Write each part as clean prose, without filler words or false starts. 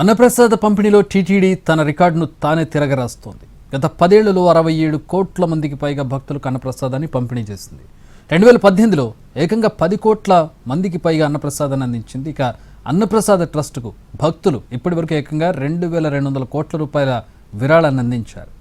అన్నప్రసాద పంపిణీలో టీటీడీ తన రికార్డును తానే తిరగరాస్తోంది. గత 10 ఏళ్లలో 67 కోట్ల మందికి పైగా భక్తులకు అన్నప్రసాదాన్ని పంపిణీ చేసింది. 2018లో ఏకంగా 10 కోట్ల మందికి పైగా అన్నప్రసాదాన్ని అందించింది. ఇక అన్నప్రసాద ట్రస్టుకు భక్తులు ఇప్పటివరకు ఏకంగా 2200 కోట్ల రూపాయల విరాళాన్ని అందించారు.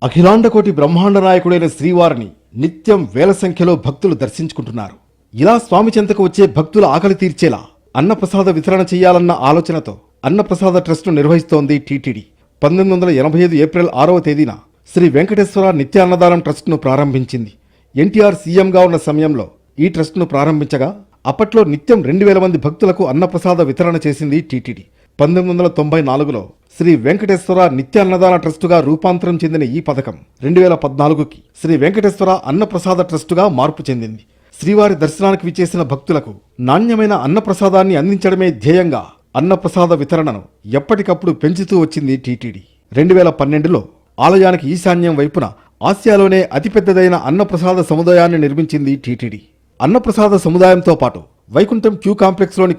అఖిలాండకోటి బ్రహ్మాండ నాయకుడైన శ్రీవారిని నిత్యం వేల సంఖ్యలో భక్తులు దర్శించుకుంటున్నారు. ఇలా స్వామి చెంతకు వచ్చే భక్తుల ఆకలి తీర్చేలా అన్నప్రసాద వితరణ చేయాలన్న ఆలోచనతో అన్నప్రసాద ట్రస్టును నిర్వహిస్తోంది టీటీడీ. 1985 ఏప్రిల్ 6వ తేదీన శ్రీ వెంకటేశ్వర నిత్య అన్నదానం ట్రస్టును ప్రారంభించింది. ఎన్టీఆర్ సీఎంగా ఉన్న సమయంలో ఈ ట్రస్టును ప్రారంభించగా అప్పట్లో నిత్యం 2000 మంది భక్తులకు అన్నప్రసాద వితరణ చేసింది టీటీడీ. 1994లో శ్రీ వెంకటేశ్వర నిత్య అన్నదాన ట్రస్టుగా రూపాంతరం చెందిన ఈ పథకం 2014కి శ్రీ వెంకటేశ్వర అన్నప్రసాద ట్రస్టుగా మార్పు చెందింది. శ్రీవారి దర్శనానికి విచ్చేసిన భక్తులకు నాణ్యమైన అన్నప్రసాదాన్ని అందించడమే ధ్యేయంగా అన్నప్రసాద వితరణను ఎప్పటికప్పుడు పెంచుతూ వచ్చింది టీటీడీ. 2012లో ఆలయానికి ఈశాన్యం వైపున ఆసియాలోనే అతిపెద్దదైన అన్నప్రసాద సముదాయాన్ని నిర్మించింది టీటీడీ. అన్నప్రసాద సముదాయంతో పాటు వైకుంఠం క్యూ కాంప్లెక్స్లోని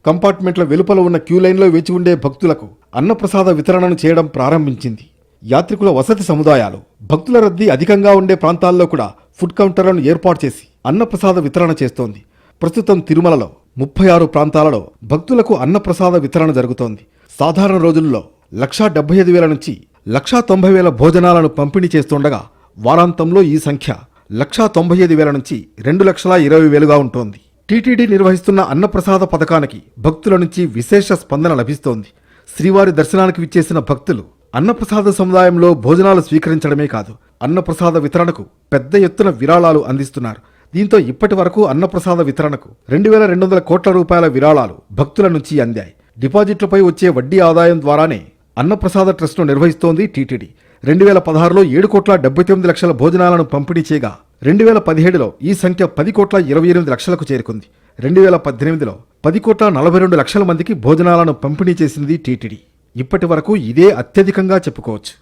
కంపార్ట్మెంట్ల వెలుపల ఉన్న క్యూ లైన్లో వేచి ఉండే భక్తులకు అన్నప్రసాద వితరణను చేయడం ప్రారంభించింది. యాత్రికుల వసతి సముదాయాలు, భక్తుల రద్దీ అధికంగా ఉండే ప్రాంతాల్లో కూడా ఫుడ్ కౌంటర్లను ఏర్పాటు చేసి అన్నప్రసాద వితరణ చేస్తోంది. ప్రస్తుతం తిరుమలలో 36 ప్రాంతాలలో భక్తులకు అన్నప్రసాద వితరణ జరుగుతోంది. సాధారణ రోజుల్లో 1,75,000 నుంచి 1,90,000 భోజనాలను పంపిణీ చేస్తుండగా వారాంతంలో ఈ సంఖ్య 1,95,000 నుంచి 2,20,000గా ఉంటోంది. టీటీడీ నిర్వహిస్తున్న అన్నప్రసాద పథకానికి భక్తుల నుంచి విశేష స్పందన లభిస్తోంది. శ్రీవారి దర్శనానికి విచ్చేసిన భక్తులు అన్నప్రసాద సముదాయంలో భోజనాలు స్వీకరించడమే కాదు, అన్నప్రసాద వితరణకు పెద్ద ఎత్తున విరాళాలు అందిస్తున్నారు. దీంతో ఇప్పటి వరకు అన్నప్రసాద వితరణకు 2200 కోట్ల రూపాయల విరాళాలు భక్తుల నుంచి అందాయి. డిపాజిట్లపై వచ్చే వడ్డీ ఆదాయం ద్వారానే అన్నప్రసాద ట్రస్టును నిర్వహిస్తోంది టీటీడీ. 2016లో 7,79,00,000 భోజనాలను పంపిణీ చేయగా 2017లో ఈ సంఖ్య 10,28,00,000కు చేరుకుంది. 2018లో 10,42,00,000 మందికి భోజనాలను పంపిణీ చేసింది టీటీడీ. ఇప్పటి వరకు ఇదే అత్యధికంగా చెప్పుకోవచ్చు.